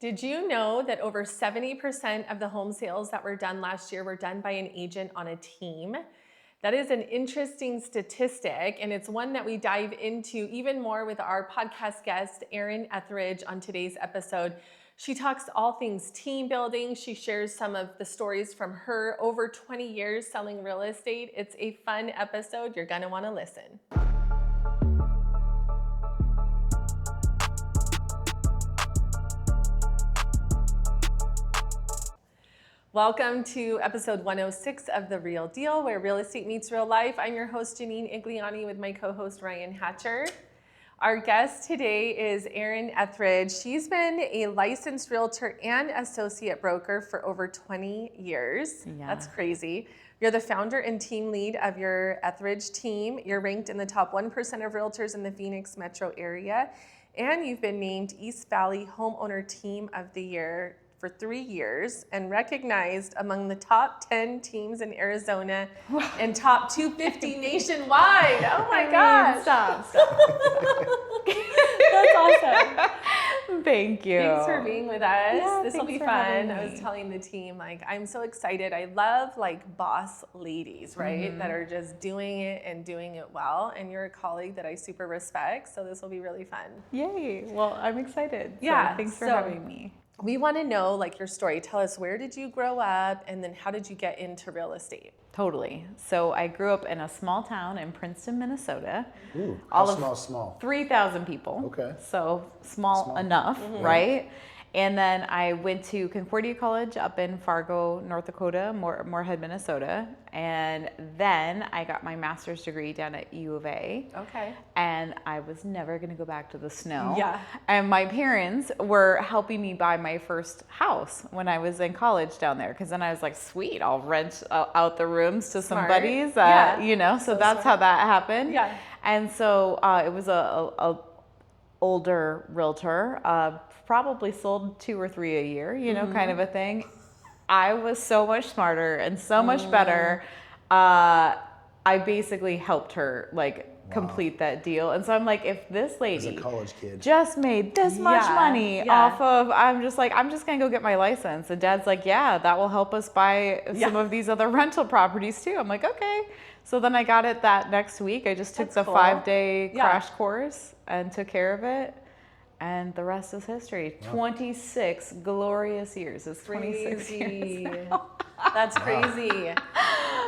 Did you know that over 70% of the home sales that were done last year were done by an agent on a team? That is an interesting statistic, and it's one that we dive into even more with our podcast guest, Erin Ethridge, on today's episode. She talks all things team building. She shares some of the stories from her over 20 years selling real estate. It's a fun episode. You're going to want to listen. Welcome to episode 106 of The Real Deal, where real estate meets real life. I'm your host, Janine Igliane, with my co-host, Ryan Hatcher. Our guest today is Erin Ethridge. She's been a licensed realtor and associate broker for over 20 years. Yeah. That's crazy. You're the founder and team lead of your Ethridge team. You're ranked in the top 1% of realtors in the Phoenix metro area. And you've been named East Valley Homeowner Team of the Year for 3 years and recognized among the top 10 teams in Arizona and top 250 nationwide. Oh my gosh. Stop. That's awesome. Thank you. Thanks for being with us. Yeah, this will be fun. I was telling the team, I'm so excited. I love boss ladies, right? That are just doing it and doing it well. And you're a colleague that I super respect. So this will be really fun. Yay. Well, I'm excited. Yeah. So thanks for having me. We want to know your story. Tell us, where did you grow up, and then how did you get into real estate? Totally. So I grew up in a small town in Princeton, Minnesota. Ooh, small? 3,000 people. Okay. So small. enough, right? And then I went to Concordia College up in Fargo, North Dakota, Moorhead, Minnesota. And then I got my master's degree down at U of A. Okay. And I was never going to go back to the snow. Yeah. And my parents were helping me buy my first house when I was in college down there. Because then I was like, sweet, I'll rent out the rooms to some buddies. So that's how that happened. Yeah. And so it was a older realtor, probably sold 2 or 3 a year, kind of a thing. I was so much smarter and so much better. I basically helped her complete that deal. And so I'm like, if this lady as a college kid just made this much money off of, I'm just gonna go get my license. And Dad's like, yeah, that will help us buy some of these other rental properties too. I'm like, okay. So then I got it that next week. I just took the 5-day crash course and took care of it. And the rest is history. Wow. 26 glorious years. It's 26 years. That's crazy.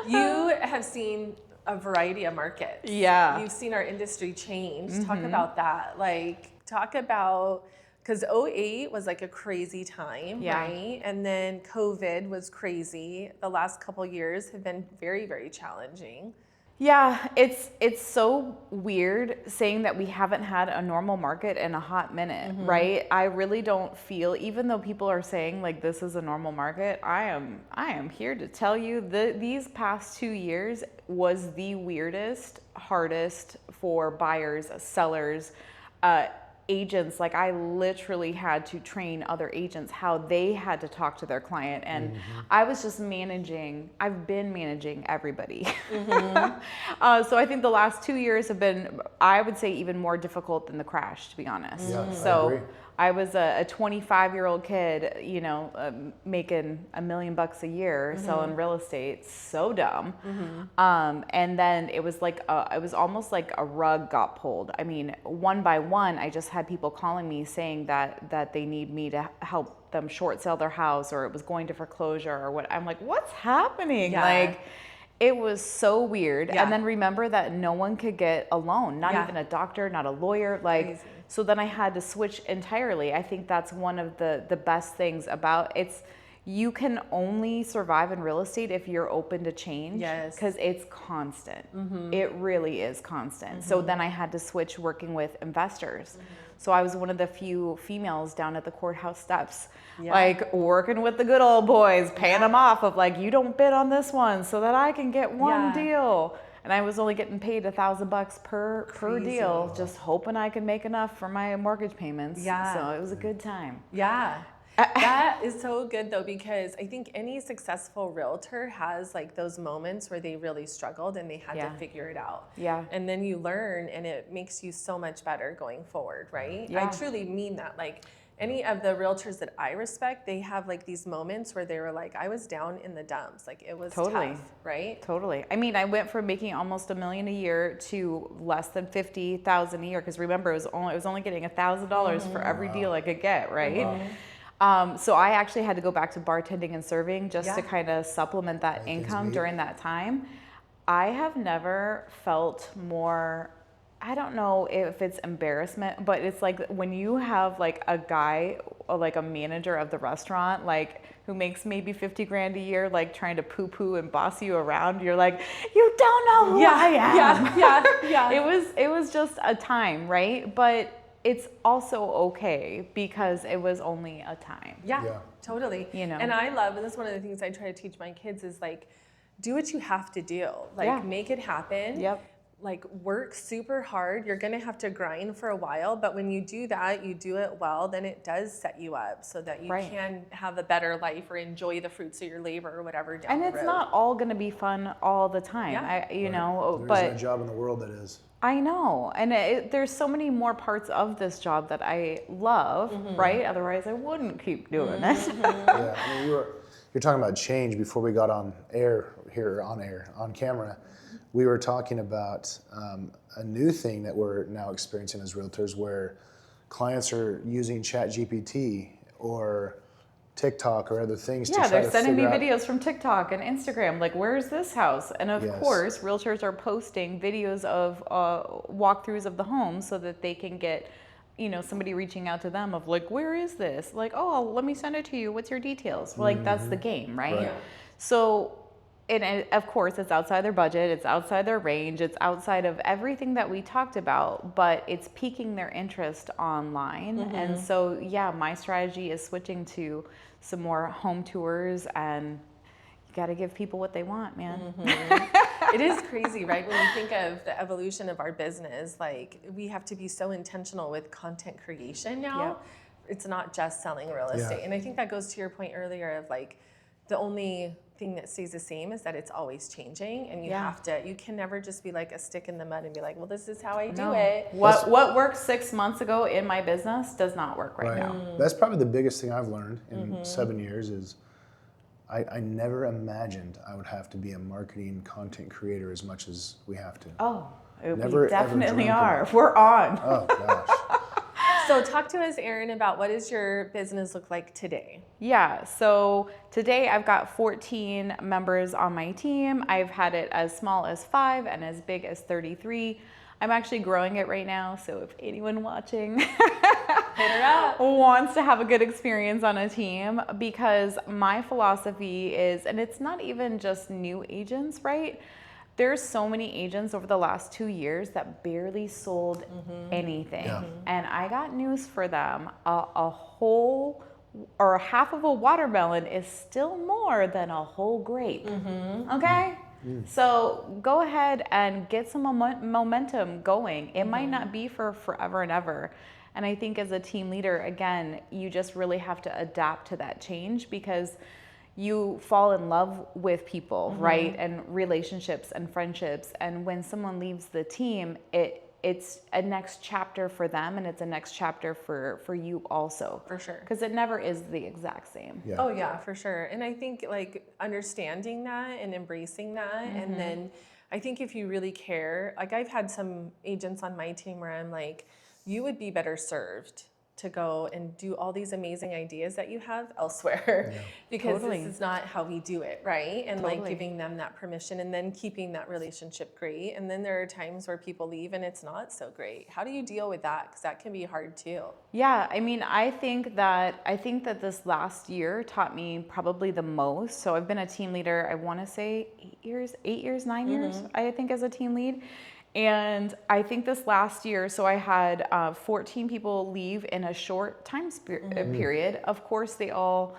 You have seen a variety of markets. Yeah. You've seen our industry change. Talk about that. Because 2008 was a crazy time, right? And then COVID was crazy. The last couple years have been very, very challenging. Yeah, it's so weird saying that we haven't had a normal market in a hot minute, right? I really don't feel, even though people are saying this is a normal market, I am here to tell you that these past 2 years was the weirdest, hardest for buyers, sellers, agents. I literally had to train other agents how they had to talk to their client, and I was just I've been managing everybody. So I think the last 2 years have been, I would say, even more difficult than the crash, to be honest. Yeah, so I agree. I was a 25-year-old kid, making $1 million a year selling real estate. So dumb. And then it was it was almost like a rug got pulled. I mean, one by one, I just had people calling me saying that they need me to help them short sell their house, or it was going to foreclosure, or what. I'm like, what's happening? Yeah. It was so weird. Yeah. And then remember that no one could get a loan, not even a doctor, not a lawyer. Crazy. So then I had to switch entirely. I think that's one of the best things about it's, you can only survive in real estate if you're open to change. Yes. Because it's constant. It really is constant. So then I had to switch working with investors. So I was one of the few females down at the courthouse steps, working with the good old boys, paying them off of you don't bid on this one so that I can get one deal. And I was only getting paid $1,000 per deal, just hoping I could make enough for my mortgage payments. Yeah. So it was a good time. Yeah. That is so good though, because I think any successful realtor has those moments where they really struggled and they had to figure it out. Yeah. And then you learn, and it makes you so much better going forward, right? Yeah. I truly mean that. any of the realtors that I respect, they have like these moments where they were like, I was down in the dumps. Like it was tough, right? Totally. I mean, I went from making almost $1 million a year to less than $50,000 a year. Cause remember, I was only getting $1,000 for every deal I could get. Right. So I actually had to go back to bartending and serving just to kind of supplement that income during that time. I have never felt more, I don't know if it's embarrassment, but it's like when you have like a guy or like a manager of the restaurant, like who makes maybe 50 grand a year, like trying to poo poo and boss you around. You're like, you don't know who I am. Yeah. It was just a time, right? But it's also okay because it was only a time. Yeah, totally. You know, and I love, and this is one of the things I try to teach my kids is like, do what you have to do. Like make it happen. Yep. Like work super hard. You're going to have to grind for a while, but when you do that, you do it well, then it does set you up so that you can have a better life or enjoy the fruits of your labor or whatever down the road. And it's not all going to be fun all the time. You know, but there's a job in the world that is. I know. And there's so many more parts of this job that I love, right? Otherwise I wouldn't keep doing it. Yeah, I mean, you're talking about change before we got on camera. We were talking about a new thing that we're now experiencing as realtors where clients are using ChatGPT or TikTok or other things to try to they're sending me figure out videos from TikTok and Instagram, like, where's this house? And of course, realtors are posting videos of walkthroughs of the home so that they can get, you know, somebody reaching out to them of like, where is this? Like, oh, let me send it to you. What's your details? Like, that's the game, right? So, and of course, it's outside their budget, it's outside their range, it's outside of everything that we talked about, but it's piquing their interest online. And so, my strategy is switching to some more home tours, and you got to give people what they want, man. It is crazy, right? When we think of the evolution of our business, like we have to be so intentional with content creation now. It's not just selling real estate. And I think that goes to your point earlier of like, the only thing that stays the same is that it's always changing, and you can never just be like a stick in the mud and be like, well, this is how I do it. What worked 6 months ago in my business does not work right now. That's probably the biggest thing I've learned in 7 years is I never imagined I would have to be a marketing content creator as much as we have to. Oh, Never, we definitely ever are. We're on. Oh gosh. So talk to us, Erin, about what does your business look like today? Yeah, so today I've got 14 members on my team. I've had it as small as 5 and as big as 33. I'm actually growing it right now, so if anyone watching Hit her up. wants to have a good experience on a team, because my philosophy is, and it's not even just new agents, right? There's so many agents over the last 2 years that barely sold anything. And I got news for them. A whole or half of a watermelon is still more than a whole grape. Okay? So go ahead and get some momentum going. It might not be for forever and ever. And I think as a team leader, again, you just really have to adapt to that change, because you fall in love with people, right? And relationships and friendships. And when someone leaves the team, it's a next chapter for them, and it's a next chapter for you also. For sure. Because it never is the exact same. Oh yeah, for sure. And I think like understanding that and embracing that. And then I think if you really care, like I've had some agents on my team where I'm like, you would be better served to go and do all these amazing ideas that you have elsewhere, because this is not how we do it, right? And like giving them that permission and then keeping that relationship great. And then there are times where people leave and it's not so great. How do you deal with that? Because that can be hard too. Yeah, I mean, I think that this last year taught me probably the most. So I've been a team leader, I want to say 8 years, 9 years, I think, as a team lead. And I think this last year, so I had 14 people leave in a short time period. Of course, they all,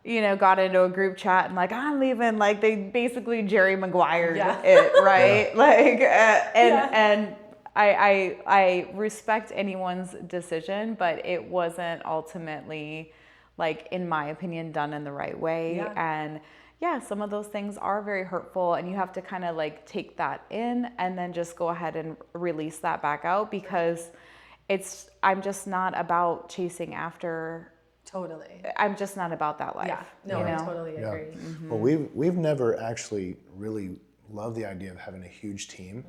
got into a group chat and like, I'm leaving. Like they basically Jerry Maguire'd it, right? And I respect anyone's decision, but it wasn't ultimately, like, in my opinion, done in the right way. And some of those things are very hurtful, and you have to kind of like take that in and then just go ahead and release that back out, because I'm just not about chasing after. Totally. I'm just not about that life. Yeah. No, you I know? totally agree. Well, we've never actually really loved the idea of having a huge team.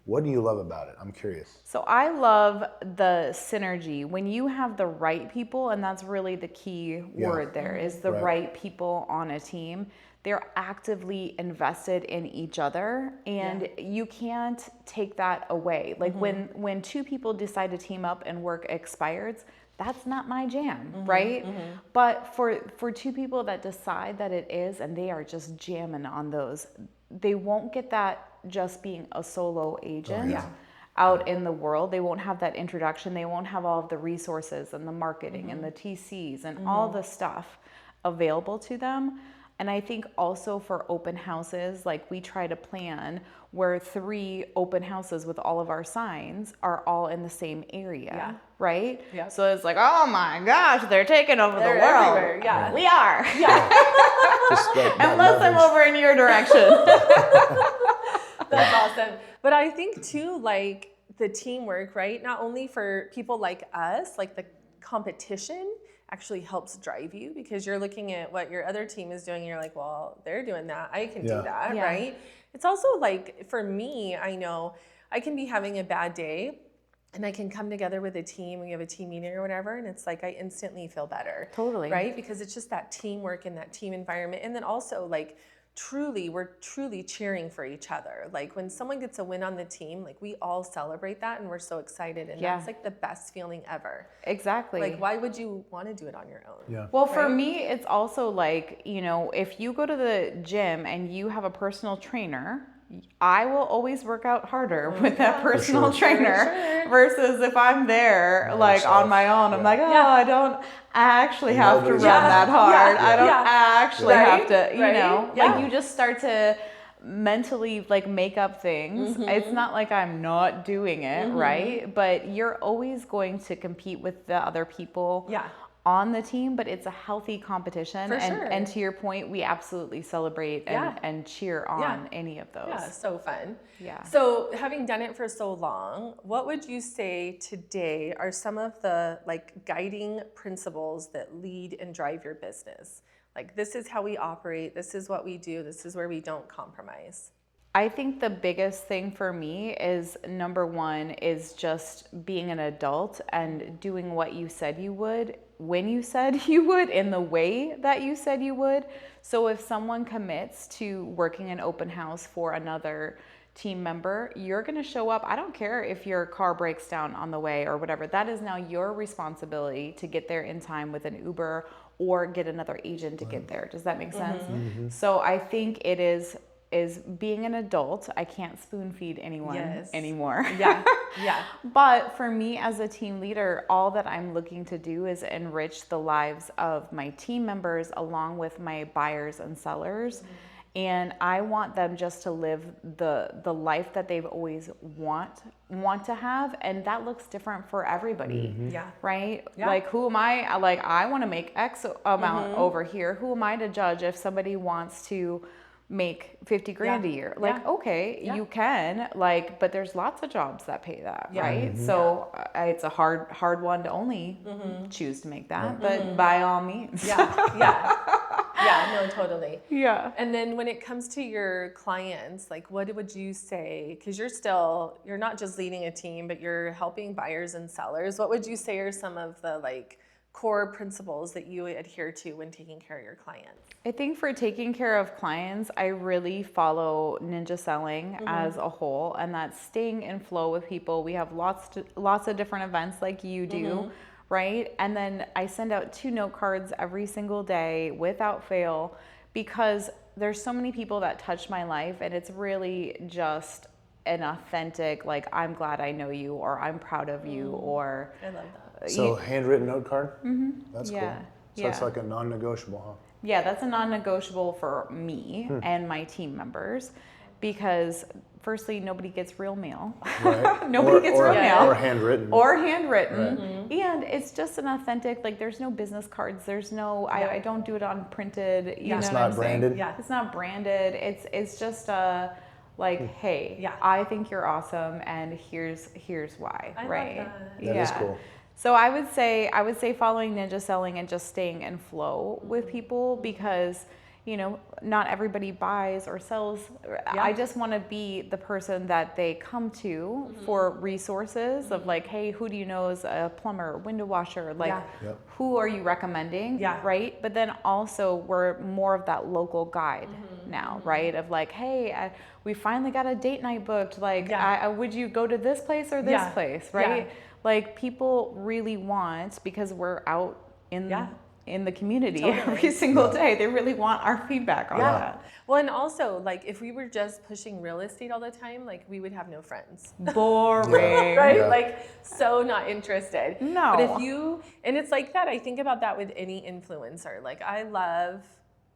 What do you love about it? I'm curious. So I love the synergy when you have the right people, and that's really the key word there is the right people on a team. They're actively invested in each other, and you can't take that away. Like when two people decide to team up and work expireds, that's not my jam, right? But for two people that decide that it is, and they are just jamming on those, they won't get that just being a solo agent out in the world. They won't have that introduction. They won't have all of the resources and the marketing and the TCs and all the stuff available to them. And I think also for open houses, like we try to plan where 3 open houses with all of our signs are all in the same area, right? Yeah. So it's like, oh my gosh, they're taking over They're the world. everywhere, yeah. We are. Yeah. Just that Unless I'm leverage. over in your direction. That's awesome. But I think too, like the teamwork, right? Not only for people like us, like the competition actually helps drive you because you're looking at what your other team is doing and you're like, well, they're doing that. I can do that, right? It's also like, for me, I know I can be having a bad day and I can come together with a team, we have a team meeting or whatever, and it's like I instantly feel better. Totally. Right? Because it's just that teamwork and that team environment. And then also like we're truly cheering for each other. Like when someone gets a win on the team, like we all celebrate that and we're so excited. And that's like the best feeling ever. Exactly. Like why would you want to do it on your own? Yeah. Well, for me, it's also like, you know, if you go to the gym and you have a personal trainer, I will always work out harder with that personal trainer versus if I'm there like on my own. I'm like, I don't actually have to run that hard. I don't actually have to, you know, like you just start to mentally like make up things. It's not like I'm not doing it, right? But you're always going to compete with the other people on the team, but it's a healthy competition. And to your point, we absolutely celebrate and cheer on any of those. Yeah, so fun. Yeah. So having done it for so long, what would you say today are some of the like guiding principles that lead and drive your business? Like this is how we operate, this is what we do, this is where we don't compromise. I think the biggest thing for me is number one is just being an adult and doing what you said you would, when you said you would, in the way that you said you would. So if someone commits to working an open house for another team member, you're going to show up. I don't care if your car breaks down on the way or whatever. That is now your responsibility to get there in time with an Uber or get another agent to get there. Does that make sense? So I think it is being an adult. I can't spoon feed anyone anymore. But for me as a team leader, all that I'm looking to do is enrich the lives of my team members along with my buyers and sellers. And I want them just to live the life that they've always want to have, and that looks different for everybody. Right? Like who am I? Like I want to make X amount over here. Who am I to judge if somebody wants to make 50 grand a year? Like, okay, you can, like, but there's lots of jobs that pay that, right? So it's a hard one to only choose to make that, but by all means. Yeah, no, totally. Yeah. And then when it comes to your clients, like what would you say, because you're not just leading a team, but you're helping buyers and sellers. What would you say are some of the like core principles that you adhere to when taking care of your clients? I think for taking care of clients, I really follow ninja selling as a whole, and that's staying in flow with people. We have lots of different events like you do, right? And then I send out 2 note cards every single day without fail because there's so many people that touch my life, and it's really just an authentic, like, I'm glad I know you, or I'm proud of you, or... I love that. So handwritten note card? That's cool. So it's Yeah. like a non-negotiable, huh? Yeah, that's a non-negotiable for me and my team members because firstly, nobody gets real mail. Right. Nobody gets real mail. Or handwritten. Or handwritten. And it's just an authentic, like there's no business cards. There's no, I don't do it on printed, you know It's what not I'm branded. saying? It's not branded. It's just a like, hey, Yeah. I think you're awesome, and here's why, I right? love that. That is cool. So I would say following ninja selling and just staying in flow with people, because not everybody buys or sells. I just want to be the person that they come to for resources of like, hey, who do you know is a plumber, window washer? Like, who are you recommending? Yeah. Right. But then also we're more of that local guide now, right? Of like, hey, we finally got a date night booked. Like, would you go to this place or this place? Right. Yeah. Like, people really want, because we're out in the community every single day, they really want our feedback on that. Well, and also, like, if we were just pushing real estate all the time, like, we would have no friends. Boring. Right? Yeah. Like, so not interested. No. But and it's like that, I think about that with any influencer. Like,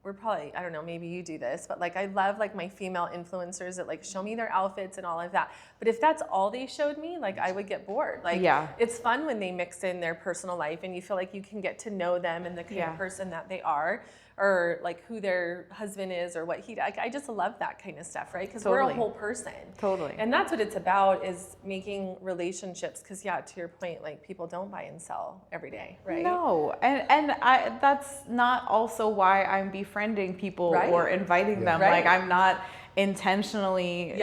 we're probably, I don't know, maybe you do this, but like I love like my female influencers that like show me their outfits and all of that. But if that's all they showed me, like I would get bored. Like it's fun when they mix in their personal life and you feel like you can get to know them and the kind of person that they are, or like who their husband is or what I just love that kind of stuff, right? Because we're a whole person. Totally. And that's what it's about, is making relationships. Because to your point, like people don't buy and sell every day, right? No, and that's not also why I'm befriending people or inviting them. Like, I'm not intentionally,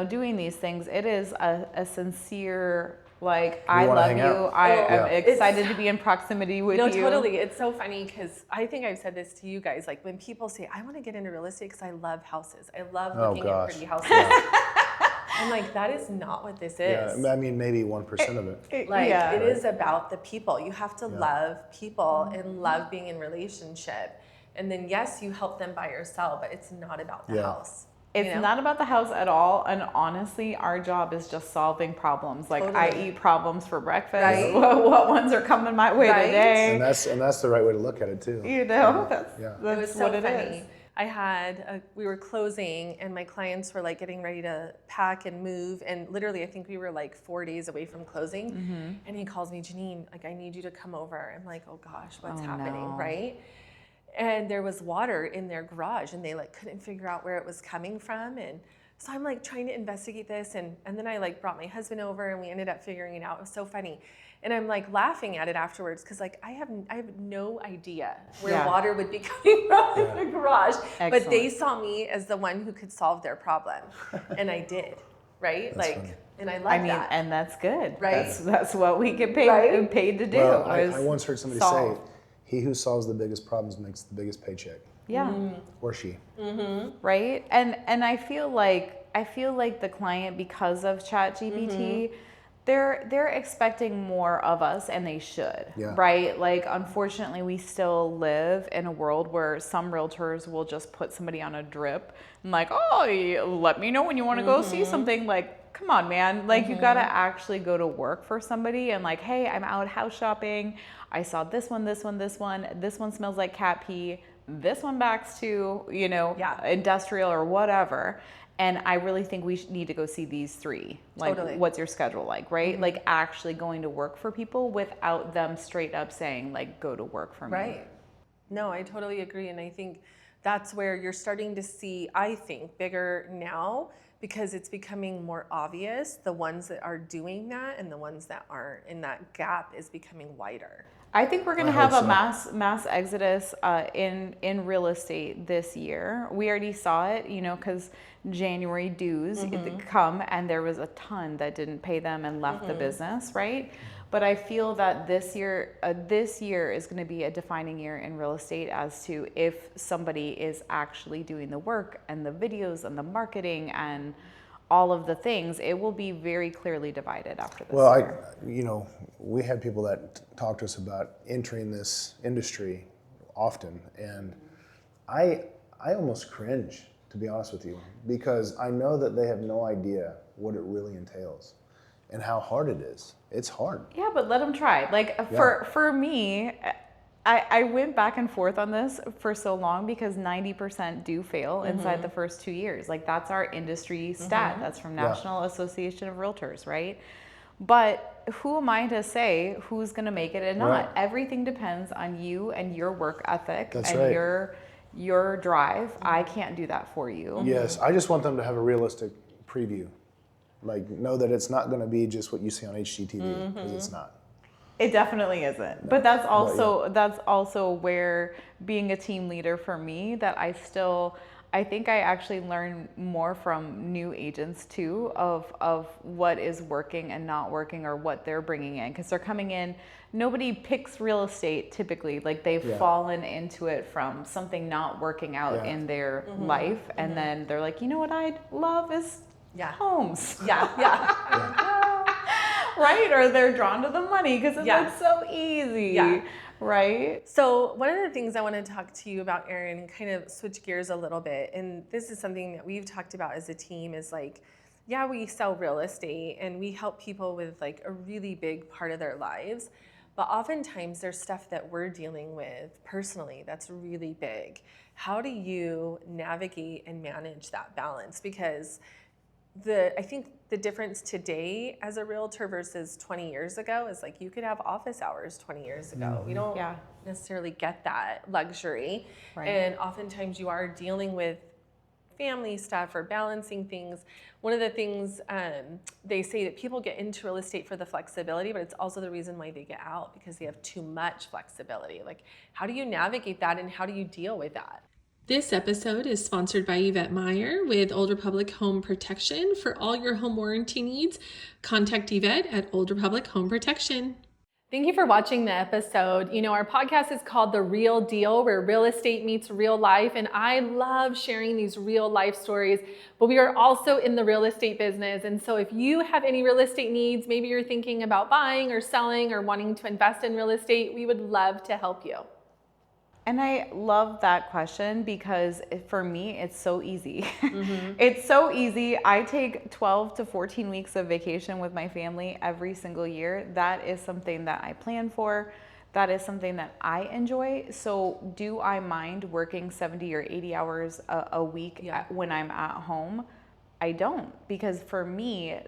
doing these things. It is a sincere, like, I love you. I'm excited to be in proximity with you. No, totally. It's so funny because I think I've said this to you guys. Like when people say, I want to get into real estate because I love houses. I love looking at pretty houses. I'm like, that is not what this is. Yeah, I mean, maybe 1% of it. It is about the people. You have to love people and love being in relationship. And then, yes, you help them buy or sell, but it's not about the house. It's not about the house at all. And honestly, our job is just solving problems. Like I eat problems for breakfast. Right. What ones are coming my way today? And that's the right way to look at it too. That's it was so funny. I had, we were closing and my clients were like getting ready to pack and move. And literally, I think we were like 4 days away from closing. And he calls me, Janine, like, I need you to come over. I'm like, oh gosh, what's happening, right? And there was water in their garage and they like couldn't figure out where it was coming from. And so I'm like trying to investigate this. And then I like brought my husband over and we ended up figuring it out. It was so funny. And I'm like laughing at it afterwards because like I have no idea where water would be coming from in the garage. Excellent. But they saw me as the one who could solve their problem. And I did, right? That's funny. And I love that. And that's good. Right? That's what we get paid to do. Well, I once heard somebody say, he who solves the biggest problems makes the biggest paycheck. Yeah. Or she. Right? And I feel like the client, because of ChatGPT, they're expecting more of us, and they should. Right? Like, unfortunately, we still live in a world where some realtors will just put somebody on a drip and like, oh, let me know when you want to go see something. Like, come on, man. Like, you got to actually go to work for somebody and like, hey, I'm out house shopping. I saw this one. This one smells like cat pee. This one backs to, industrial or whatever. And I really think we need to go see these three. Like, what's your schedule like, right? Like, actually going to work for people without them straight up saying, like, go to work for me. Right. No, I totally agree. And I think that's where you're starting to see, I think, bigger now, because it's becoming more obvious, the ones that are doing that and the ones that aren't, and that gap is becoming wider. I think we're going to have a mass exodus in real estate this year. We already saw it, because January dues come, and there was a ton that didn't pay them and left the business, right? But I feel that this year is going to be a defining year in real estate as to if somebody is actually doing the work and the videos and the marketing and all of the things. It will be very clearly divided after this year. We had people that talk to us about entering this industry often, and I almost cringe, to be honest with you, because I know that they have no idea what it really entails and how hard it is. It's hard. Yeah, but let them try. Like, for me, I went back and forth on this for so long because 90% do fail inside the first 2 years. Like, that's our industry stat. That's from National Association of Realtors, right? But who am I to say who's going to make it and not? Everything depends on you and your work ethic your drive. I can't do that for you. Yes, I just want them to have a realistic preview. Like, know that it's not going to be just what you see on HGTV, because it's not. It definitely isn't. But that's also where being a team leader for me, that I think I actually learn more from new agents too of what is working and not working, or what they're bringing in, because they're coming in. Nobody picks real estate typically. Like, they've fallen into it from something not working out in their life, and then they're like, you know what I love is homes. Right? Or they're drawn to the money because it looks so easy. Right? So one of the things I want to talk to you about, Erin, kind of switch gears a little bit, and this is something that we've talked about as a team, is like, we sell real estate and we help people with like a really big part of their lives, but oftentimes there's stuff that we're dealing with personally that's really big. How do you navigate and manage that balance? Because I think the difference today as a realtor versus 20 years ago is like, you could have office hours 20 years ago. We don't necessarily get that luxury. Right. And oftentimes you are dealing with family stuff or balancing things. One of the things they say that people get into real estate for the flexibility, but it's also the reason why they get out, because they have too much flexibility. Like, how do you navigate that, and how do you deal with that? This episode is sponsored by Yvette Meyer with Old Republic Home Protection. For all your home warranty needs, contact Yvette at Old Republic Home Protection. Thank you for watching the episode. You know, our podcast is called The Real Deal, where real estate meets real life. And I love sharing these real life stories, but we are also in the real estate business. And so if you have any real estate needs, maybe you're thinking about buying or selling or wanting to invest in real estate, we would love to help you. And I love that question, because for me, it's so easy. It's so easy. I take 12 to 14 weeks of vacation with my family every single year. That is something that I plan for. That is something that I enjoy. So do I mind working 70 or 80 hours a week when I'm at home? I don't, because for me,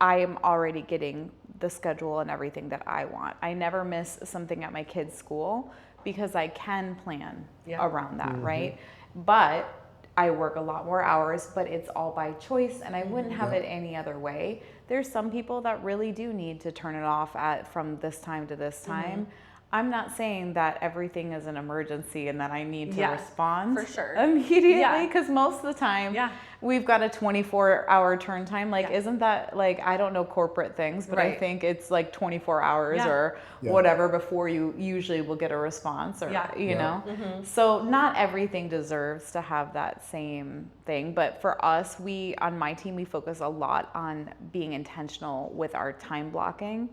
I am already getting the schedule and everything that I want. I never miss something at my kids' school, because I can plan around that, right? But I work a lot more hours, but it's all by choice, and I wouldn't have it any other way. There's some people that really do need to turn it off from this time to this time. I'm not saying that everything is an emergency and that I need to respond for sure immediately, because most of the time we've got a 24-hour turn time. Like, isn't that, like, I don't know corporate things, but I think it's like 24 hours or whatever before you usually will get a response, or you know. So not everything deserves to have that same thing, but for us, on my team, we focus a lot on being intentional with our time blocking,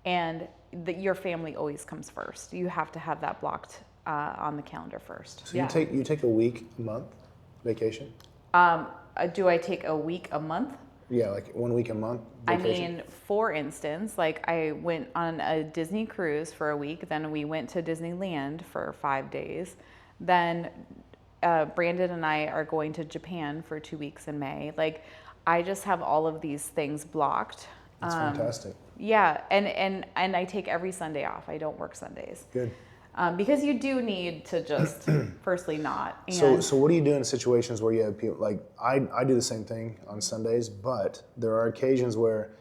and your family always comes first. You have to have that blocked on the calendar first. So you take a week, a month vacation? Do I take a week, a month? Yeah, like 1 week a month vacation. I mean, for instance, like, I went on a Disney cruise for a week, then we went to Disneyland for 5 days. Then Brandon and I are going to Japan for 2 weeks in May. Like, I just have all of these things blocked. That's fantastic. Yeah, and I take every Sunday off. I don't work Sundays. Good. Because you do need to just firstly not. And so what do you do in situations where you have people, like, I do the same thing on Sundays, but there are occasions where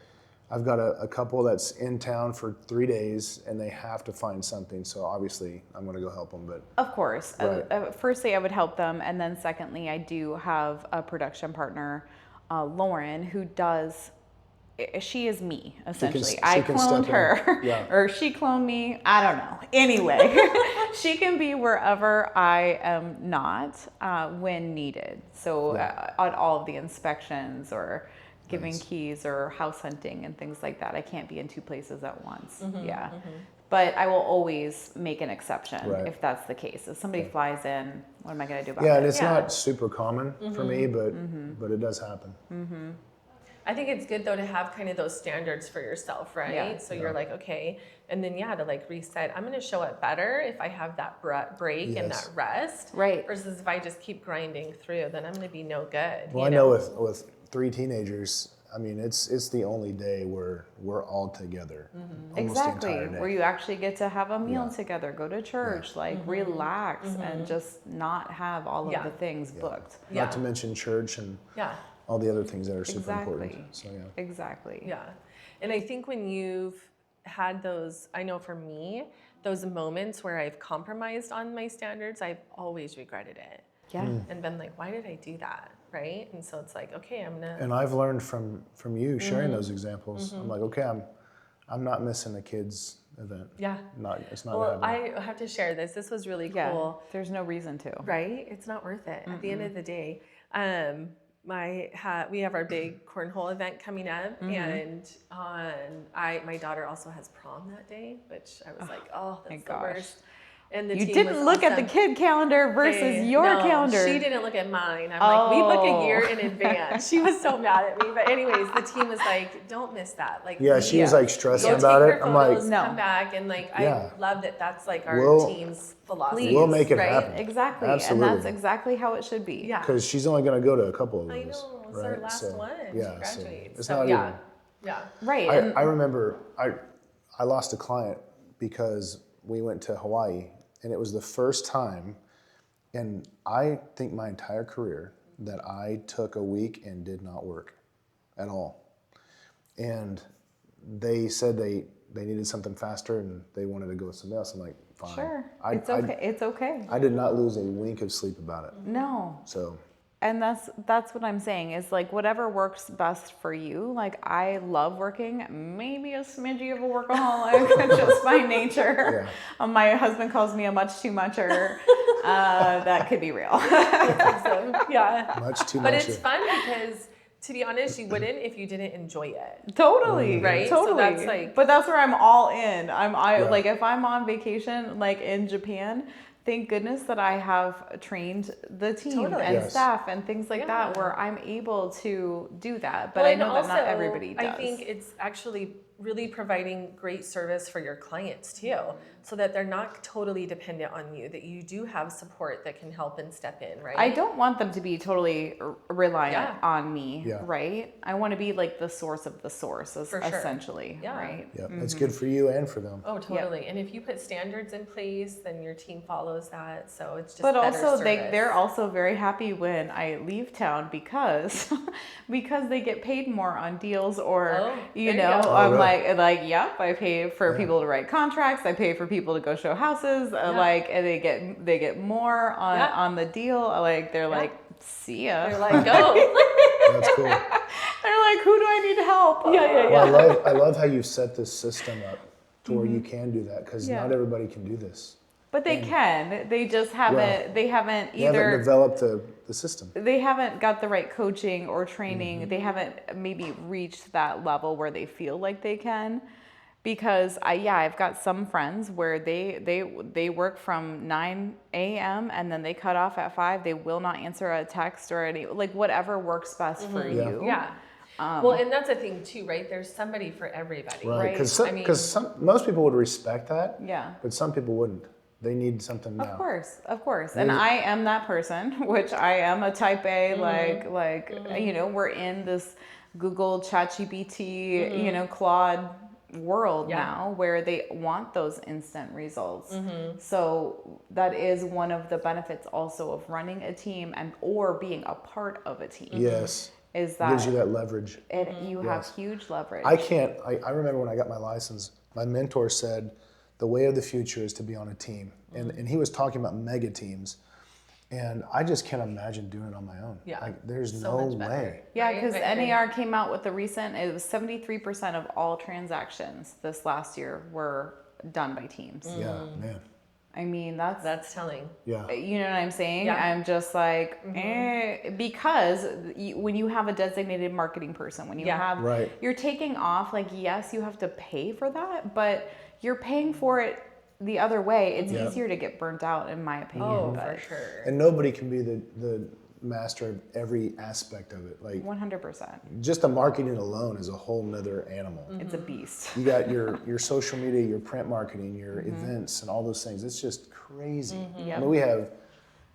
I've got a couple that's in town for 3 days and they have to find something. So obviously I'm going to go help them. But of course, firstly I would help them, and then secondly I do have a production partner, Lauren, who does. She is me, essentially. I cloned her, or she cloned me. I don't know. Anyway, she can be wherever I am not when needed. So on all of the inspections or giving keys or house hunting and things like that, I can't be in 2 places at once. But I will always make an exception if that's the case. If somebody flies in, what am I going to do about it? Yeah, and it's not super common for me, but it does happen. I think it's good though to have kind of those standards for yourself, right? Yeah. So you're like, okay, and then to like reset. I'm going to show up better if I have that break and that rest, right? Versus if I just keep grinding through, then I'm going to be no good. Well, I know with 3 teenagers, I mean, it's the only day where we're all together. Almost the Exactly, entire day. where you actually get to have a meal Yeah. together, go to church, like relax and just not have all of Yeah. the things booked. Yeah. Not to mention church and Yeah. all the other things that are super Exactly. important. So yeah. Exactly. Yeah. And I think when you've had those, I know for me, those moments where I've compromised on my standards, I've always regretted it. Yeah. And been like, why did I do that? Right? And so it's like, okay, I'm gonna. And I've learned from you sharing those examples. I'm like, okay, I'm not missing a kid's event. Yeah. It's not Well, happening. I have to share this. This was really Yeah. cool. There's no reason to. Right? It's not worth it at the end of the day. We have our big cornhole event coming up, and my daughter also has prom that day, which I was like, oh, that's the gosh. worst. And the You team didn't was look at the awesome. kid calendar versus your No, calendar. She didn't look at mine. I'm like, we book a year Oh. in advance. She was so mad at me. But anyways, the team was like, don't miss that. Like, Yeah, she was like stressing go about take it. her I'm like, photos, No. come back, and like Yeah. I love that. That's like our We'll- team's philosophy. we'll make it right? happen. Exactly. Absolutely. And that's exactly how it should be. Yeah. because she's only going to go to a couple of those. I know. It's right? our last So, one. Yeah, She so graduates. it's So, not yeah. even. Yeah. Right. and I remember I lost a client because we went to Hawaii, and it was the first time, and I think my entire career, that I took a week and did not work at all. And they said they needed something faster and they wanted to go with something else. I'm like, fine. Sure. I, It's okay. It's okay. I did not lose a wink of sleep about it. No. So And that's what I'm saying is like whatever works best for you. Like I love working, maybe a smidgy of a workaholic just by nature. My husband calls me a much too mucher. That could be real. Awesome. Yeah. much too But much. it's fun because, to be honest, you wouldn't if you didn't enjoy it. Totally. Right? So Totally. that's like- but that's where I'm all in. Yeah. Like if I'm on vacation, like in Japan, thank goodness that I have trained the team Totally. and Yes. staff and things like that Yeah. where I'm able to do that. But Well, I and know that not also, everybody does. I think it's actually really providing great service for your clients too, so that they're not totally dependent on you, that you do have support that can help and step in, right? I don't want them to be totally reliant Yeah. on me, Yeah. right? I want to be like the source of the source, For sure. essentially, Yeah. right? Yeah, it's good for you and for them. Oh, totally. And if you put standards in place, then your team follows that. So it's just But better also, service. they're also very happy when I leave town because because they get paid more on deals, or Oh, you there you know, go. I'm really? like, yep, I pay for people to write contracts, I pay for people to go show houses, like, and they get more on Yeah. on the deal. Like they're like, see ya. They're like, go. That's cool. They're like, who do I need to help? Yeah. Well, I love how you set this system up to where you can do that, because Yeah. not everybody can do this. But they can. They just haven't. Well, they haven't They haven't either. developed the system. They haven't got the right coaching or training. Mm-hmm. They haven't maybe reached that level where they feel like they can. Because I've got some friends where they work from 9 a.m. and then they cut off at 5. They will not answer a text or any, like, whatever works best for Yeah. you. Yeah. Well, and that's a thing too, right? There's somebody for everybody. Right, because I mean- most people would respect that, Yeah. but some people wouldn't. They need something now. Of course. And I am that person, which I am a type A, you know, we're in this Google ChatGPT, you know, Claude world now where they want those instant results. So that is one of the benefits also of running a team or being a part of a team. Yes, Is that gives you that leverage. you have huge leverage. I remember when I got my license, my mentor said, the way of the future is to be on a team. And he was talking about mega teams. And I just can't imagine doing it on my own. Yeah. Like, there's So no much better. way. Yeah, Right? because Right. NAR came out with the recent, it was 73% of all transactions this last year were done by teams. Yeah, man. I mean, That's telling. Yeah. you know what I'm saying? Yeah. I'm just like, because when you have a designated marketing person, when you Yeah. have, Right. you're taking off, like, yes, you have to pay for that, but you're paying for it the other way. It's easier to get burnt out, in my opinion. Oh, but for sure. And nobody can be the master of every aspect of it. Like, 100%. just the marketing alone is a whole nother animal. It's a beast. You got your social media, your print marketing, your events, and all those things. It's just crazy. I mean, we have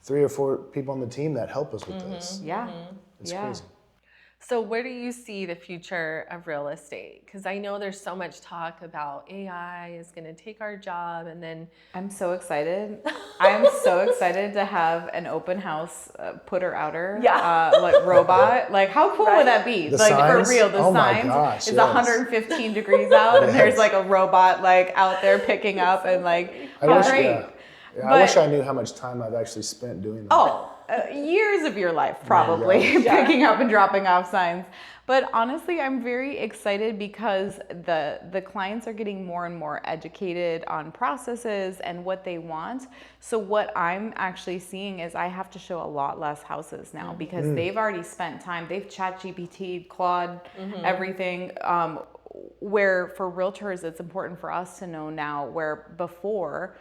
3 or 4 people on the team that help us with this. Yeah. It's Yeah. crazy. So where do you see the future of real estate? Because I know there's so much talk about AI is going to take our job, and then I'm so excited. I'm so excited to have an open house putter outer, like robot. Like, how cool would that be? The like signs? for real, the Oh my signs. gosh, It's yes. 115 degrees out, and there's Yes. like a robot like out there picking up and like. I wish, I wish I knew how much time I've actually spent doing that. Oh, years of your life probably picking up and dropping off signs. But honestly, I'm very excited because the clients are getting more and more educated on processes and what they want. So what I'm actually seeing is I have to show a lot less houses now because they've already spent time. They've ChatGPT, Claude, everything. Where for realtors, it's important for us to know now where before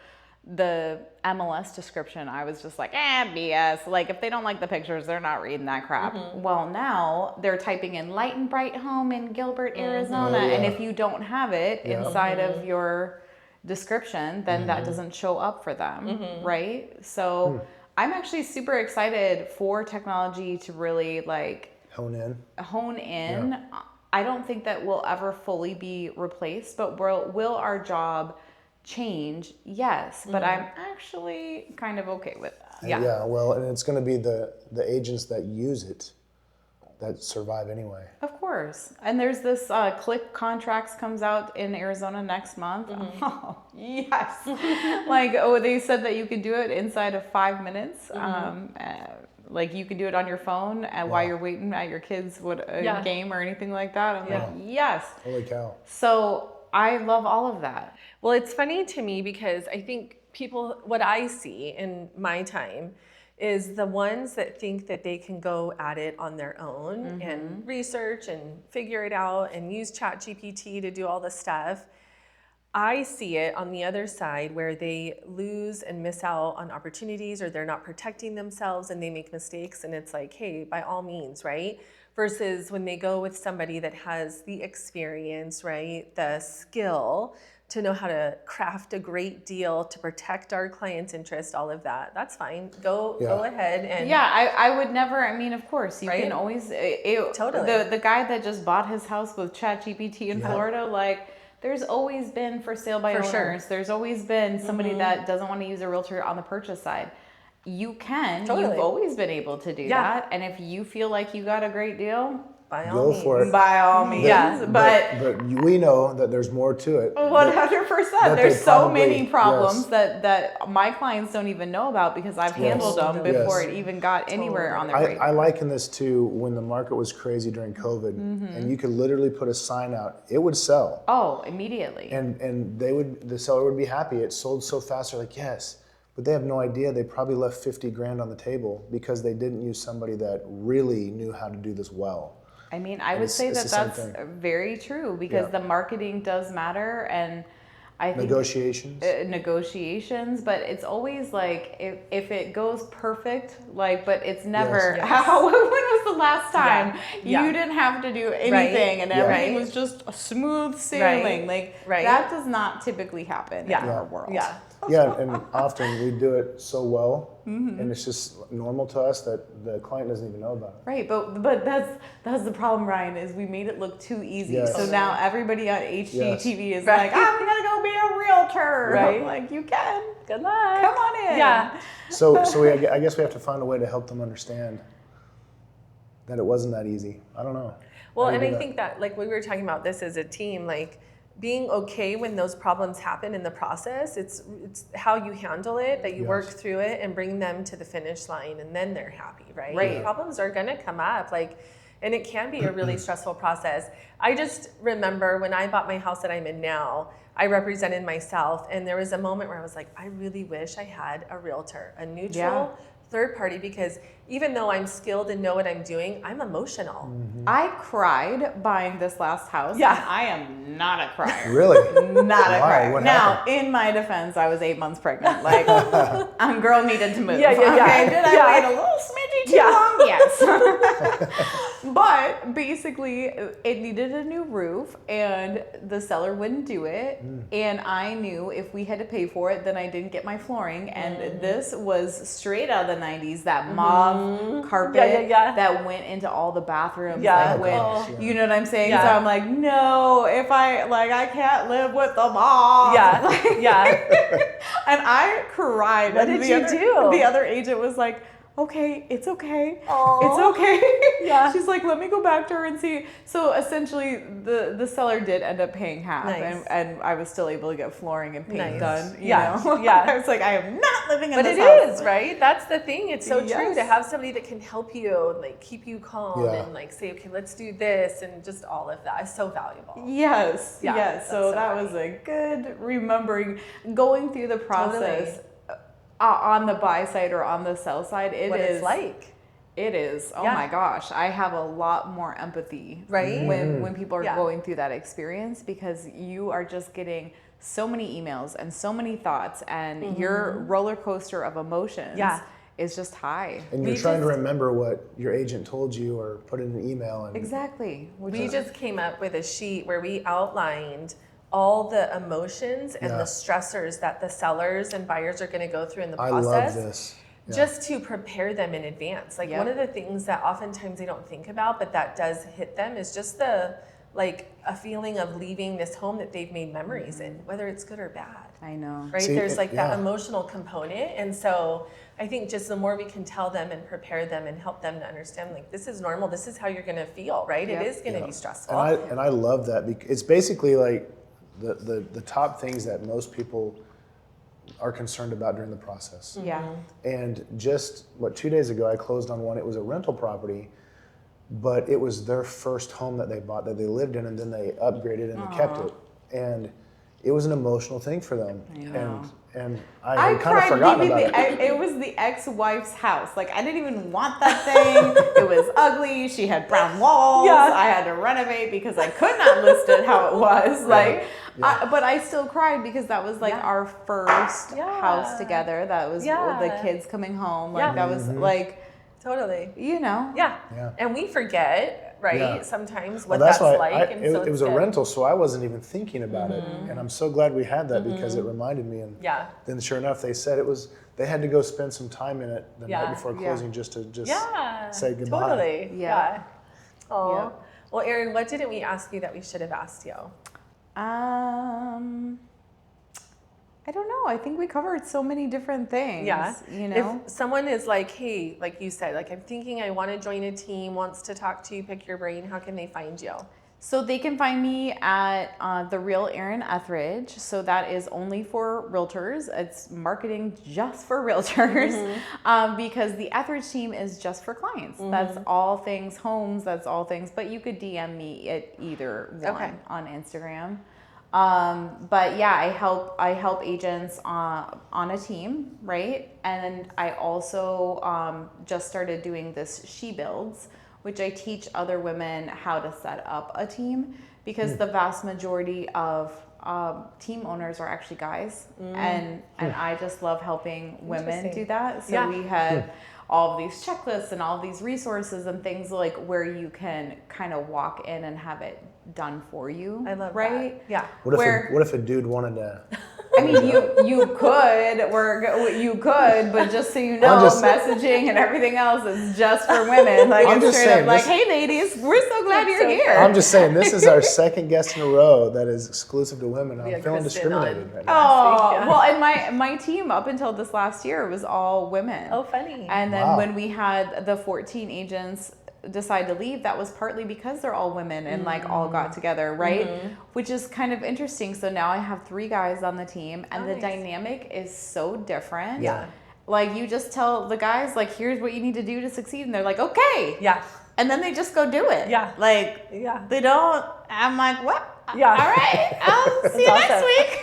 the MLS description, I was just like, BS. Like, if they don't like the pictures, they're not reading that crap. Well, now they're typing in light and bright home in Gilbert, Arizona. And if you don't have it inside of your description, then that doesn't show up for them, right? So I'm actually super excited for technology to really like Hone in. Yeah. I don't think that we'll ever fully be replaced, but will our job change? Yes, but I'm actually kind of okay with that. Yeah, well, and it's going to be the agents that use it that survive anyway. Of course. And there's this Click Contracts comes out in Arizona next month. Oh, yes. Like, they said that you could do it inside of 5 minutes. Like, you can do it on your phone while you're waiting at your kids' game or anything like that. I'm like, yes. Holy cow. So I love all of that. Well, it's funny to me because I think people, what I see in my time is the ones that think that they can go at it on their own and research and figure it out and use ChatGPT to do all the stuff. I see it on the other side where they lose and miss out on opportunities, or they're not protecting themselves and they make mistakes, and it's like, hey, by all means, right? Versus when they go with somebody that has the experience, right? The skill to know how to craft a great deal to protect our client's interest, all of that. That's fine. Go ahead and I would never. I mean, of course, you can always Totally. the guy that just bought his house with ChatGPT in Florida, like. There's always been for sale by owners. Sure. There's always been somebody that doesn't want to use a realtor on the purchase side. You can. Totally. You've always been able to do that. And if you feel like you got a great deal, by all means. for it. By all means. But we know that there's more to it. 100%. There's so many problems yes. that my clients don't even know about because I've handled them before it even got anywhere on their radar. I liken this to when the market was crazy during COVID, and you could literally put a sign out. It would sell. Oh, immediately. And the seller would be happy. It sold so fast. They're like, yes. But they have no idea. They probably left 50 grand on the table because they didn't use somebody that really knew how to do this well. I mean, I would say that's very true because the marketing does matter, and I think negotiations, but it's always like if it goes perfect, like, but it's never how. When was the last time you didn't have to do anything and everything was just a smooth sailing? Like that does not typically happen in our world. Yeah, and often we do it so well, and it's just normal to us that the client doesn't even know about it. Right, but that's the problem, Ryan, is we made it look too easy. Yes. So now everybody on HGTV is like, I'm gonna go be a realtor. Right? I'm like, you can. Good luck. Come on in. Yeah. So I guess we have to find a way to help them understand that it wasn't that easy. I don't know. Well, and I think that, like, we were talking about this as a team, like, being okay when those problems happen in the process. It's how you handle it, that you work through it and bring them to the finish line, and then they're happy, right? Right. Problems are gonna come up, like, and it can be a really stressful process. I just remember when I bought my house that I'm in now, I represented myself, and there was a moment where I was like, I really wish I had a realtor, a neutral third party, because even though I'm skilled and know what I'm doing, I'm emotional. I cried buying this last house. Yeah. And I am not a crier. Really? Not a crier. What now, happened? in my defense, I was 8 months pregnant. Like, girl needed to move. Yeah. Okay, did I wait a little smidgy too long? Yes. But basically, it needed a new roof, and the seller wouldn't do it. And I knew if we had to pay for it, then I didn't get my flooring. And this was straight out of the 90s, that mauve carpet that went into all the bathrooms. Yeah. You know what I'm saying? Yeah. So I'm like, no, if I can't live with the mauve. Yeah. And I cried. What and did you do? The other agent was like, okay, it's okay. Aw. It's okay. Yeah. She's like, let me go back to her and see. So essentially, the seller did end up paying half, Nice. and I was still able to get flooring and paint Nice. done. You Yeah. know? Yeah. I was like, I am not living in But this it house. is, right? That's the thing. It's so true Yes. to have somebody that can help you, like keep you calm Yeah. and like say, okay, let's do this, and just all of that is so valuable. Yes. Yeah, Yes. that's So so that funny. was a good remembering going through the process. Totally. On the buy side or on the sell side, What it's like. It is. Oh Yeah. my gosh. I have a lot more empathy Right? when people are Yeah. going through that experience, because you are just getting so many emails and so many thoughts, and your roller coaster of emotions Yeah. is just high. And you're We trying to just- remember what your agent told you or put in an email. And Exactly. We just came up with a sheet where we outlined all the emotions and Yeah. the stressors that the sellers and buyers are going to go through in the I process. love this. Yeah. Just to prepare them in advance. Like Yep. one of the things that oftentimes they don't think about, but that does hit them, is just the like a feeling of leaving this home that they've made memories in, whether it's good or bad. I know. Right? See, There's like that yeah. emotional component. And so I think just the more we can tell them and prepare them and help them to understand, like, this is normal, this is how you're going to feel, right? Yep. It is going to Yeah. be stressful. And I love that because it's basically like the top things that most people are concerned about during the process. Yeah. And just 2 days ago, I closed on one. It was a rental property, but it was their first home that they bought that they lived in, and then they upgraded and they kept it. And it was an emotional thing for them. And I had kind of forgotten about it. It was the ex-wife's house. Like, I didn't even want that thing. It was ugly. She had brown walls. Yeah. I had to renovate because I could not list it how it was. Like, Yeah. but I still cried because that was like Yeah. our first Yeah. house together. That was Yeah. the kids coming home. Like, Yeah. that was like, Totally. you know. Yeah. Yeah. And we forget, right? Yeah. Sometimes Well, what that's why like. And so it was a good. rental, so I wasn't even thinking about it. And I'm so glad we had that because it reminded me. And Yeah. then sure enough, they said they had to go spend some time in it the Yeah. night before Yeah. closing just to Yeah. say goodbye. Totally. Yeah. Oh. Yeah. Well, Erin, what didn't we ask you that we should have asked you? I don't know. I think we covered so many different things. Yeah. You know. If someone is like, hey, like you said, like I'm thinking I want to join a team, wants to talk to you, pick your brain, how can they find you? So they can find me at The Real Erin Ethridge. So that is only for realtors. It's marketing just for realtors because the Ethridge team is just for clients. That's all things homes. That's all things. But you could DM me at either one Okay. on Instagram. But yeah, I help agents on a team, right? And I also just started doing this She Builds, which I teach other women how to set up a team because the vast majority of team owners are actually guys, and I just love helping women Interesting. do that. So Yeah. we had all of these checklists and all of these resources and things like where you can kind of walk in and have it done for you. I love right? that. Yeah. What if a dude wanted to? I mean, you could, but just so you know, I'm just- messaging and everything else is just for women. Like I'm it's just straight saying, up like, this- hey ladies, we're so glad you're here. I'm just saying, this is our second guest in a row that is exclusive to women. I'm Yeah, feeling Kristen discriminated on. right now. Oh, Yeah. well, and my team up until this last year was all women. Oh, funny. And then Wow. when we had the 14 agents decide to leave, that was partly because they're all women and like all got together, right? Which is kind of interesting. So now I have 3 guys on the team and the Nice. dynamic is so different. Yeah. Like you just tell the guys like, here's what you need to do to succeed. And they're like, okay. Yeah. And then they just go do it. Yeah. Like Yeah. they don't, I'm like, what? Yeah. All right, I'll see you That's next awesome. week.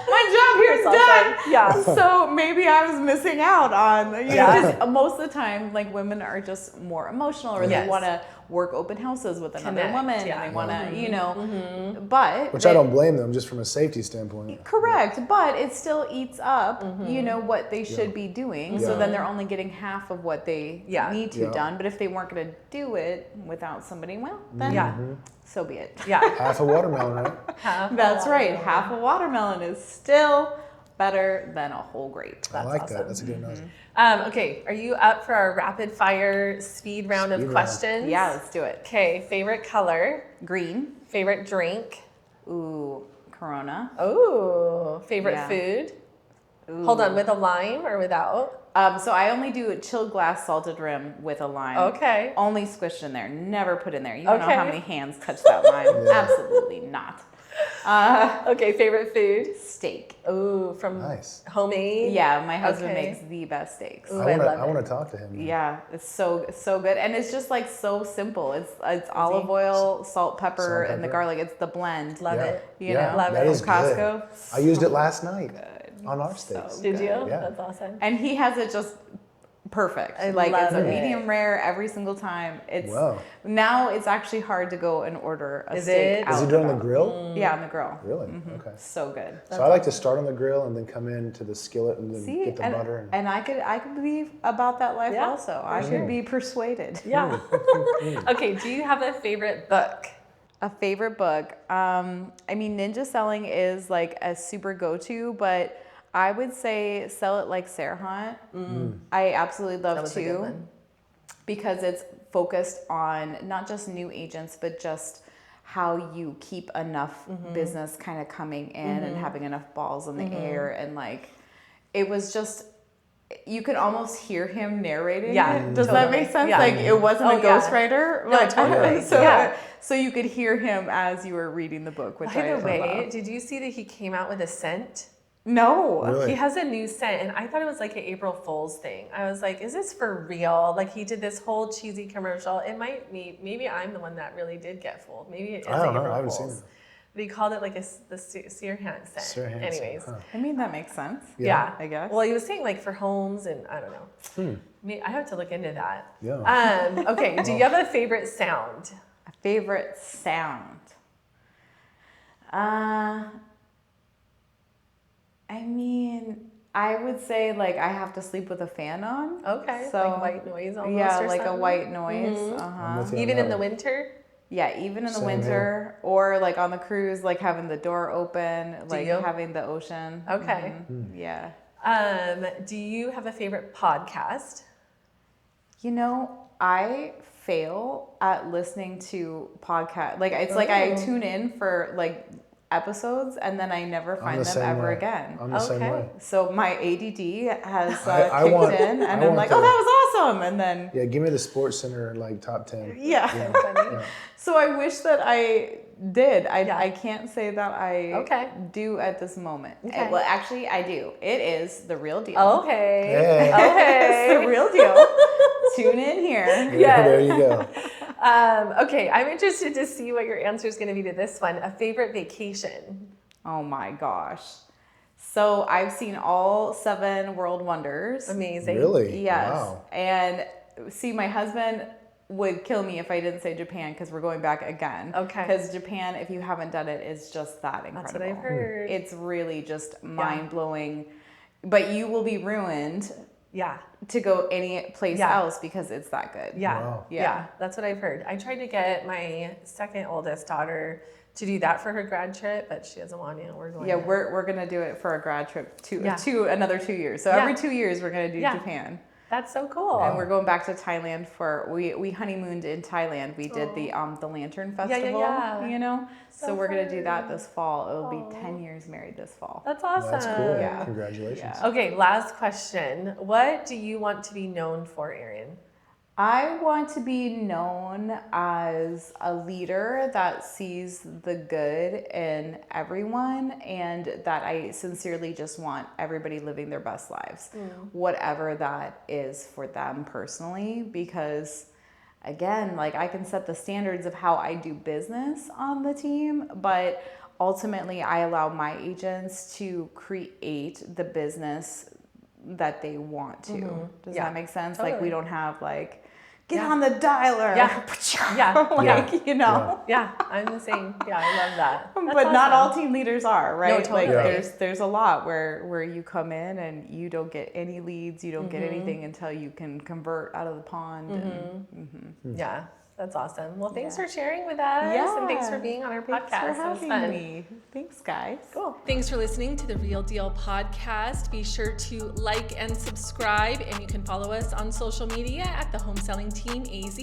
My job here is That's done. awesome. Yeah. So maybe I was missing out on, you know, Yeah. 'cause most of the time, like women are just more emotional, or Yes. they want to work open houses with another Connect, woman, yeah. and they want to, you know, but Which I don't blame them, just from a safety standpoint. correct, but it still eats up, you know, what they should Yeah. be doing. Yeah. So then they're only getting half of what they Yeah. need to Yeah. done. But if they weren't going to do it without somebody, well, then Yeah. so be it. Yeah. Half a watermelon, right? That's right. Half a watermelon is still better than a whole grape. I like awesome. that. That's a good analogy. Okay, are you up for our rapid fire speed round Speed of round. questions? Yeah, let's do it. Okay, favorite color, Green. favorite drink, Ooh, Corona. ooh, favorite Yeah. food. Ooh. Hold on, with a lime or without? So I only do a chilled glass salted rim with a lime. Okay. Only squished in there. Never put in there. You don't know how Okay. many hands touch that lime. Absolutely not. Okay, favorite food. Steak. Ooh, from Nice. homemade. Yeah, my husband Okay. makes the best steaks. Ooh, I love want it. to talk to him. Yeah, it's so good, and it's just like so simple. It's olive oil, salt, pepper, Salt, and the pepper. garlic. It's the blend. Love Yeah. it. You Yeah, know, Love that it. is from Costco. good. I used it last night on our So steaks. Did you? Yeah. That's awesome. And he has it just perfect. I Like it's love a it. medium rare every single time. It's Wow. now it's actually hard to go and order a Is steak it? out Is he and doing the about. grill? Yeah, on the grill. Really? Okay. So good. So I like to start on the grill and then come into the skillet and then See, get the butter. and I could be about that life Yeah, also. for I sure. could be persuaded. Yeah. Okay, do you have a favorite book? A favorite book. I mean, Ninja Selling is like a super go-to, but I would say Sell It Like Sarah Hunt. I absolutely That love was a good too, one. because it's focused on not just new agents, but just how you keep enough business kind of coming in and having enough balls in the air. And like, it was just, you could almost hear him narrating Yeah, it. Does that totally. make sense? Yeah. Like it wasn't Oh, a yeah. ghostwriter. No, Like, totally. so, Yeah. so you could hear him as you were reading the book, which By I the way, love. did you see that he came out with a scent? No. Really? He has a new scent, and I thought it was like an April Fool's thing. I was like, is this for real? Like, he did this whole cheesy commercial. It might be, maybe I'm the one that really did get fooled. Maybe it is I don't know. April I haven't Fool's. seen it. But he called it like the Searhant scent. Searhant scent, Anyways. huh. I mean, that makes sense. Yeah. I guess. Well, he was saying like for homes, and I don't know. I have to look into that. Yeah. Okay, do you have a favorite sound? A favorite sound. I mean, I would say like I have to sleep with a fan on. Okay, So like white noise almost. yeah, or like a something? white noise. I'm with you on Even that in the one. winter? Yeah, even in the Same winter, here. or like on the cruise, like having the door open, like you? having the ocean. Okay. Yeah. Do you have a favorite podcast? You know, I fail at listening to podcasts. Like it's like I tune in for like episodes and then I never I'm find the them same ever way. again. I'm the same Okay. way. So my ADD has I kicked want- in, and I I'm want like, the- oh, that was awesome, and then Yeah, give me the Sports Center like top 10. yeah. Funny. So I wish that I did. Yeah. I can't say that I Okay. do at this moment. Okay. Well, actually, I do. It is the real deal. Okay. Hey. It's the Okay. real deal. Tune in here. Yes. There you go. Okay, I'm interested to see what your answer is going to be to this one. A favorite vacation? Oh my gosh. So I've seen all 7 World Wonders. Amazing. Really? Yes. Wow. And see, my husband would kill me if I didn't say Japan because we're going back again. Okay. Because Japan, if you haven't done it, is just that incredible. That's what I've heard. It's really just mind blowing. But you will be ruined Yeah. to go any place Yeah. else because it's that good. Yeah. Wow. Yeah. That's what I've heard. I tried to get my second oldest daughter to do that for her grad trip, but she doesn't want to. We're going. Yeah, to- we're gonna do it for a grad trip Yeah. to another 2 years. So Yeah. every 2 years we're gonna do Yeah. Japan. That's so cool. And we're going back to Thailand for we honeymooned in Thailand. We did the Lantern Yeah, Festival, yeah. you know. So So we're gonna do that fun. this fall. It'll be 10 years married this fall. That's awesome. That's cool. Yeah. Congratulations. Yeah. Okay, last question. What do you want to be known for, Erin? I want to be known as a leader that sees the good in everyone and that I sincerely just want everybody living their best lives, whatever that is for them personally, because again, like I can set the standards of how I do business on the team, but ultimately I allow my agents to create the business that they want to. Does Yeah, that make sense? totally. Like we don't have like, get on the dialer. Yeah. Like, you know. Yeah, I'm the same. Yeah, I love that. That's But not all awesome. team leaders are, right? No, totally. Like there's a lot where you come in and you don't get any leads, you don't get anything until you can convert out of the pond. Yeah, that's awesome. Well, thanks for sharing with us, and thanks for being on our podcast. Thanks for It was having fun. me. Thanks, guys. Cool. Thanks for listening to the Real Deal podcast. Be sure to like and subscribe, and you can follow us on social media at the Home Selling Team AZ.